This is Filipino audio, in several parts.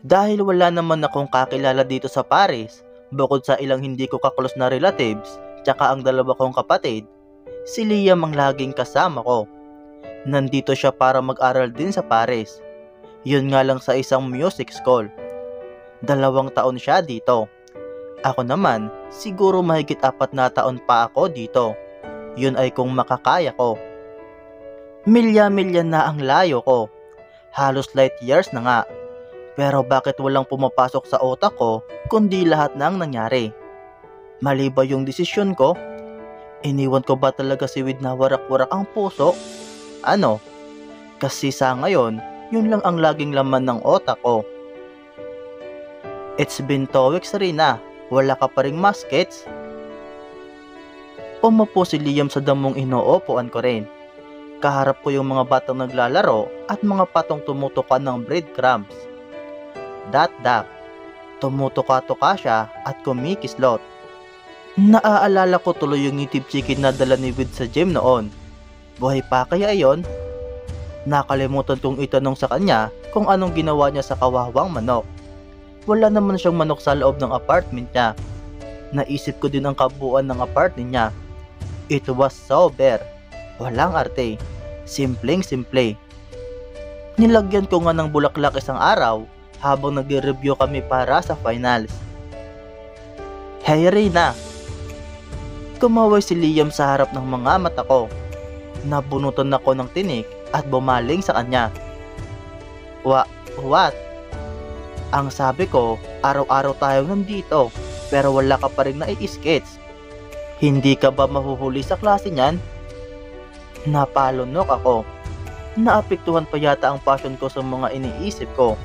Dahil wala naman akong kakilala dito sa Paris, bukod sa ilang hindi ko kaklos na relatives, tsaka ang dalawa kong kapatid, si Liam ang laging kasama ko. Nandito siya para mag-aral din sa Paris. Yun nga lang sa isang music school. 2 taon siya dito. Ako naman, siguro mahigit 4 na taon pa ako dito. Yun ay kung makakaya ko. Milya-milya na ang layo ko. Halos light years na nga. Pero bakit walang pumapasok sa utak ko kundi lahat na ang nangyari? Mali ba yung desisyon ko? Iniwan ko ba talaga si Wid na warak-warak ang puso? Ano? Kasi sa ngayon, yun lang ang laging laman ng otak ko. It's been 2 weeks rin na. Wala ka pa ring muskets? Umupo si Liam sa damong inuupuan ko rin. Kaharap ko yung mga batang naglalaro at mga patong tumutukan ng breadcrumbs. Dat-dak. Tumutuka-tuka siya at kumikislot. Naaalala ko tuloy yung native chicken na dala ni Wid sa gym noon. Buhay pa kaya ayon? Nakalimutan kong itanong sa kanya kung anong ginawa niya sa kawawang manok. Wala naman siyang manok sa loob ng apartment niya. Naisip ko din ang kabuuan ng apartment niya. It was sober. Walang arte. Simpleng-simple. Nilagyan ko nga ng bulaklak isang araw habang nagre-review kami para sa finals. Hey Rina! Kumaway si Liam sa harap ng mga mata ko. Nabunutan ako ng tinik at bumaling sa kanya. What? Ang sabi ko, araw-araw tayong nandito pero wala ka pa rin nai-sketch. Hindi ka ba mahuhuli sa klase niyan? Napalunok ako. Naapektuhan pa yata ang passion ko sa mga iniisip ko.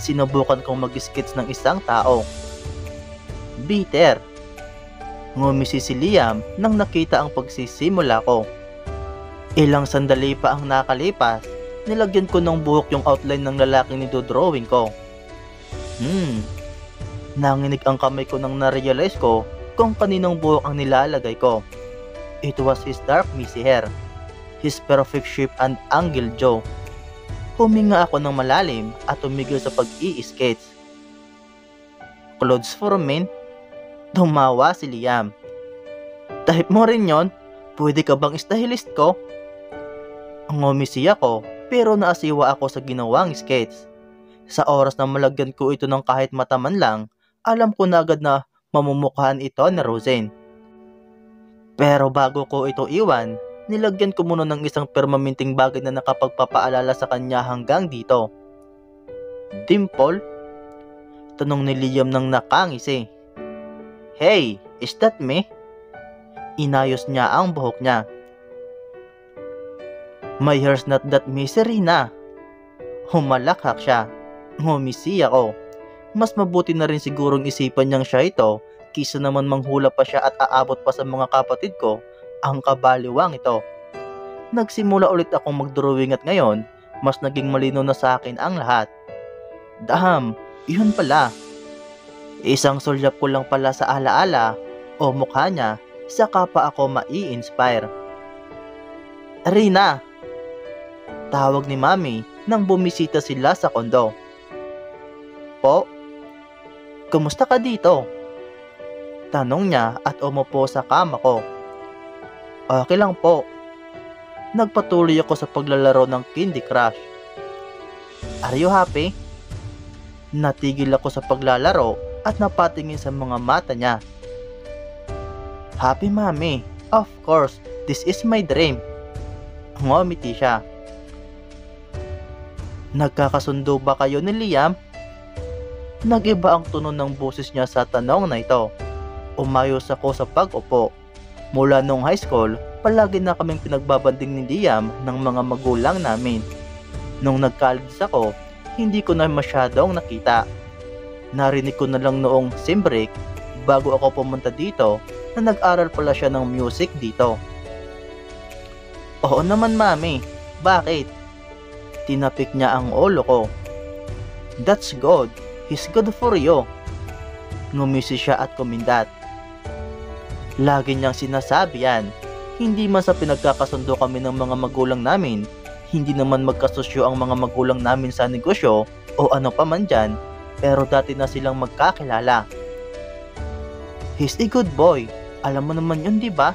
Sinubukan kong mag-sketch ng isang tao. Bitter. Ngumisi si Liam nang nakita ang pagsisimula ko. Ilang sandali pa ang nakalipas, nilagyan ko ng buhok yung outline ng lalaking nidodrawing ko. Nanginig ang kamay ko nang narealize ko kung kaninong buhok ang nilalagay ko. It was his dark messy hair, his perfect shape and angle jaw. Huminga ako ng malalim at tumigil sa pag-i-sketch. Clothes for men? Tumawa si Liam. Type mo rin yon? Pwede ka bang stylist ko? Ngumisi ako pero naasiwa ako sa ginawang sketch. Sa oras na malagyan ko ito ng kahit mataman lang, alam ko na agad na mamumukhaan ito ni Rosen. Pero bago ko ito iwan, nilagyan ko muna ng isang permanenteng bagay na nakapagpapaalala sa kanya hanggang dito. Dimple? Tanong ni Liam nang nakangisi. Hey, is that me? Inayos niya ang buhok niya. My hair's not that misery na. Humalakhak siya. Ngumisi ako. Mas mabuti na rin sigurong isipan niyang siya ito kaysa naman manghula pa siya at aabot pa sa mga kapatid ko ang kabaliwang ito. Nagsimula ulit akong mag-drawing at ngayon, mas naging malinaw na sa akin ang lahat. Daham, yun pala. Isang sulyap ko lang pala sa alaala o mukha niya, saka pa ako mai-inspire. Rina! Tawag ni Mami nang bumisita sila sa kondo. Po? Kumusta ka dito? Tanong niya at umupo sa kama ko. Okay lang po. Nagpatuloy ako sa paglalaro ng Candy Crush. Are you happy? Natigil ako sa paglalaro at napatingin sa mga mata niya. Happy, Mami. Of course, this is my dream. Ngumiti siya. Nagkakasundo ba kayo ni Liam? Nag-iba ang tunog ng boses niya sa tanong na ito. Umayos ako sa pag-upo. Mula nung high school, palagi na kaming pinagbabanding ni Liam ng mga magulang namin. Nung nag-college ako, hindi ko na masyadong nakita. Narinig ko na lang noong sem break bago ako pumunta dito na nag-aral pala siya ng music dito. Oo naman, Mami. Bakit? Tinapik niya ang ulo ko. That's good. He's good for you. Ngumisi siya at kumindat. Lagi niyang sinasabi yan. Hindi man sa pinagkakasundo kami ng mga magulang namin, hindi naman magkasosyo ang mga magulang namin sa negosyo o ano pa man dyan, pero dati na silang magkakilala. He's a good boy, alam mo naman yun, di ba?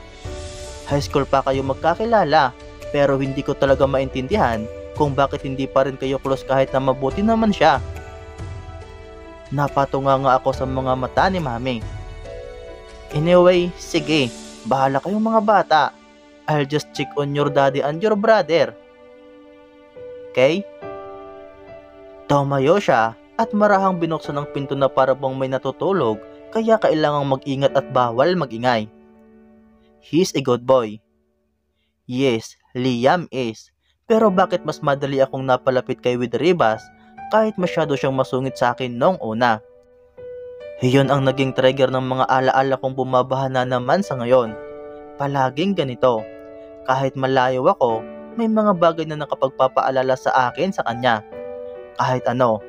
High school pa kayo magkakilala, pero hindi ko talaga maintindihan kung bakit hindi pa rin kayo close kahit na mabuti naman siya. Napatunga nga ako sa mga mata ni Mami. Anyway, sige, bahala kayong mga bata. I'll just check on your daddy and your brother. Okay? Tumayo siya at marahang binuksan ang pinto na para bang may natutulog, kaya kailangang mag-ingat at bawal mag-ingay. He's a good boy. Yes, Liam is. Pero bakit mas madali akong napalapit kay Widribas kahit masyado siyang masungit sa akin noong una? Iyon ang naging trigger ng mga alaala kong bumabaha na naman sa ngayon. Palaging ganito. Kahit malayo ako, may mga bagay na nakapagpapaalala sa akin sa kanya. Kahit ano.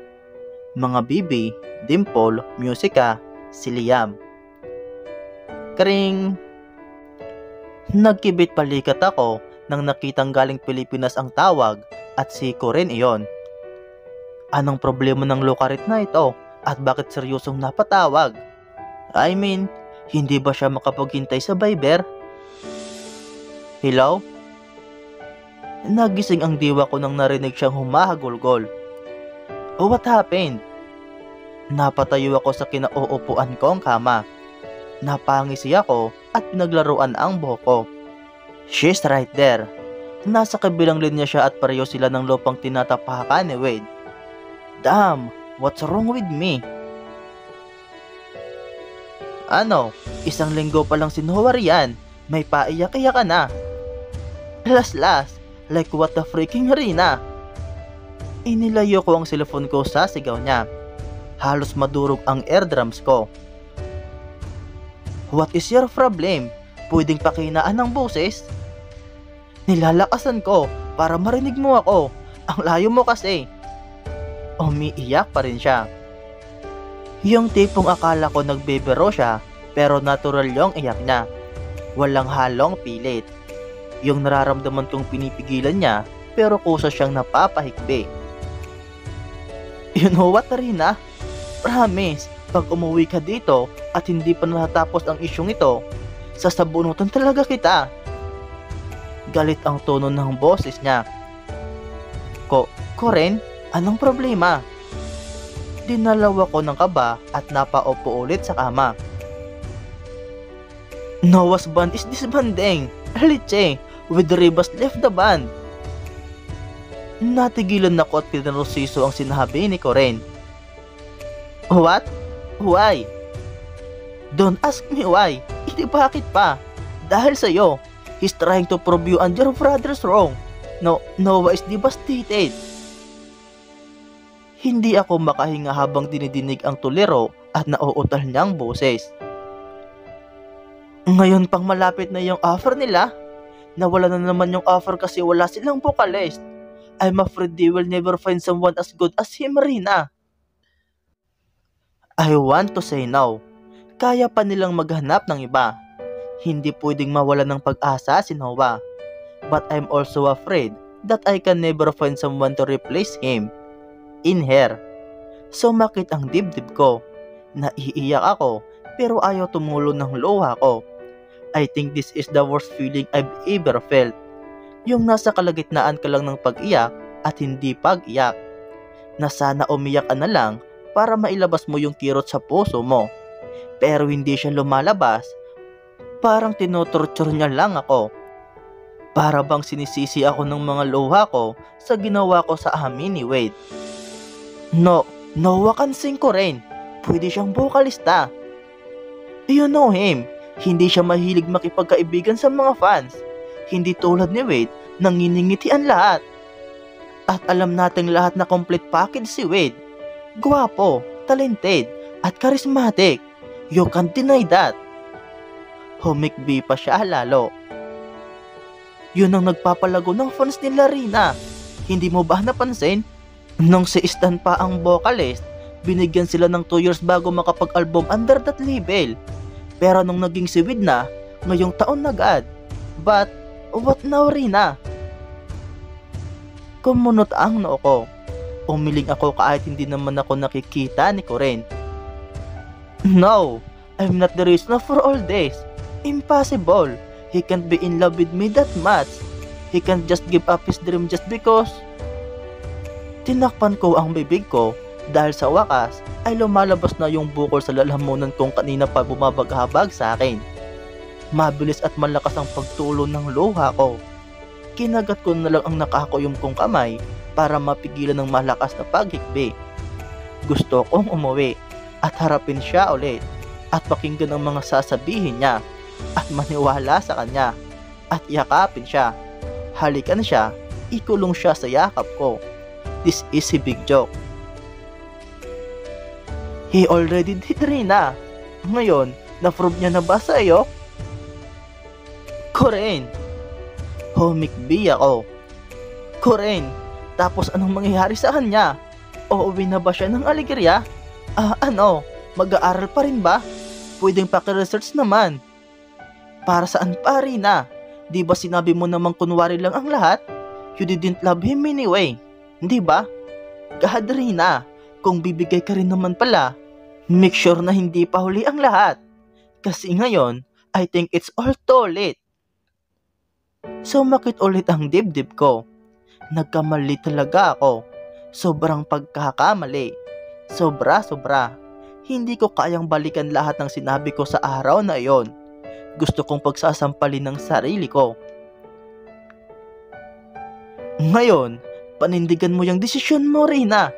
Mga Bibi, Dimple, Musika, si Liam. Kring! Nagkibit palikat ako nang nakitang galing Pilipinas ang tawag at si Corinne iyon. Anong problema ng lukarit na ito at bakit seryosong napatawag? I mean, hindi ba siya makapaghintay sa Viber? Hello? Nagising ang diwa ko nang narinig siyang humahagulgol. Oh, what happened? Napatayo ako sa kinauupuan kong kama. Napangisi ako at pinaglaruan ang buhok ko. She's right there. Nasa kabilang linya siya at pareho sila ng lupang tinatapakan ni Wade. Damn, what's wrong with me? Ano, isang linggo pa lang sinuwar yan. May paiyak-iyak ka na. Las, like what the freaking Rina? Inilayo ko ang cellphone ko sa sigaw niya. Halos madurog ang eardrums ko. What is your problem? Pwedeng pakinaan ng boses? Nilalakasan ko para marinig mo ako. Ang layo mo kasi. Umiiyak pa rin siya. Yung tipong akala ko nagbebero siya, pero natural yung iyak niya. Walang halong pilit. Yung nararamdaman kong pinipigilan niya, pero kusa siyang napapahikbi. You know what, Rina? Promise, pag umuwi ka dito at hindi pa natapos ang isyong ito, sasabunutan talaga kita. Galit ang tono ng boses niya. Corinne, anong problema? Dinalaw ako ng kaba at napaupo ulit sa kama. Noah's band is disbanding. Liche, Widribas left the band. Natigilan ako at pinarosiso ang sinabi ni Corinne. What? Why? Don't ask me why. Hindi bakit pa. Dahil sa'yo. He's trying to prove you and your brother's wrong. Noah is devastated. Hindi ako makahinga habang dinidinig ang tuliro at nauutal niyang boses. Ngayon pang malapit na yung offer nila. Nawala na naman yung offer kasi wala silang vocalist. I'm afraid they will never find someone as good as him, Rina. I want to say no. Kaya pa nilang maghanap ng iba. Hindi pwedeng mawala ng pag-asa si Noah. But I'm also afraid that I can never find someone to replace him. In her. Sumakit ang dibdib ko. Naiiyak ako pero ayaw tumulo ng luha ko. I think this is the worst feeling I've ever felt. Yung nasa kalagitnaan ka lang ng pag-iyak at hindi pag-iyak. Na sana umiyak ka na lang para mailabas mo yung kirot sa puso mo. Pero hindi siya lumalabas. Parang tinutorture niya lang ako. Para bang sinisisi ako ng mga luha ko sa ginawa ko sa amin ni Wade. Noah can sing, Corinne. Pwede siyang vokalista. You know him. Hindi siya mahilig makipagkaibigan sa mga fans. Hindi tulad ni Wade, nanginingitian lahat. At alam nating lahat na complete package si Wade. Gwapo, talented, at charismatic. You can't deny that. Humikbi pa siya lalo. Yun ang nagpapalago ng fans nila, Rina. Hindi mo ba napansin? Nung si Stan pa ang vocalist, binigyan sila ng 2 years bago makapag-album under that label. Pero nung naging si Wade na, ngayong taon nag-ad. But, what now, Rina? Kumunot ang noo ko. Umiling ako kahit hindi naman ako nakikita ni Corinne. No, I'm not the reason for all this. Impossible. He can't be in love with me that much. He can't just give up his dream just because. Tinakpan ko ang bibig ko dahil sa wakas ay lumalabas na yung bukol sa lalamunan kong kanina pa bumabaghabag sa akin. Mabilis at malakas ang pagtulo ng luha ko. Kinagat ko na lang ang nakakuyom kong kamay para mapigilan ng malakas na paghikbi. Gusto kong umuwi at harapin siya ulit at pakinggan ang mga sasabihin niya at maniwala sa kanya at yakapin siya. Halikan siya, ikulong siya sa yakap ko. This is a big joke. He already did, Rina. Ngayon, na-prove niya na ba sa iyo? Corinne! Humikbi ako. Corinne, tapos anong mangyayari sa kanya? Uuwi na ba siya ng Alegria? Mag-aaral pa rin ba? Pwedeng paki-research naman. Para saan pa, Rina? Di ba sinabi mo namang kunwari lang ang lahat? You didn't love him anyway. Di ba? God, Rina, kung bibigay ka rin naman pala, make sure na hindi pa huli ang lahat. Kasi ngayon, I think it's all too late. Sumakit ulit ang dibdib ko. Nagkamali talaga ako. Sobrang pagkakamali. Sobra. Hindi ko kayang balikan lahat ng sinabi ko sa araw na iyon. Gusto kong pagsasampalin ng sarili ko. Ngayon, panindigan mo yung desisyon mo, Rina.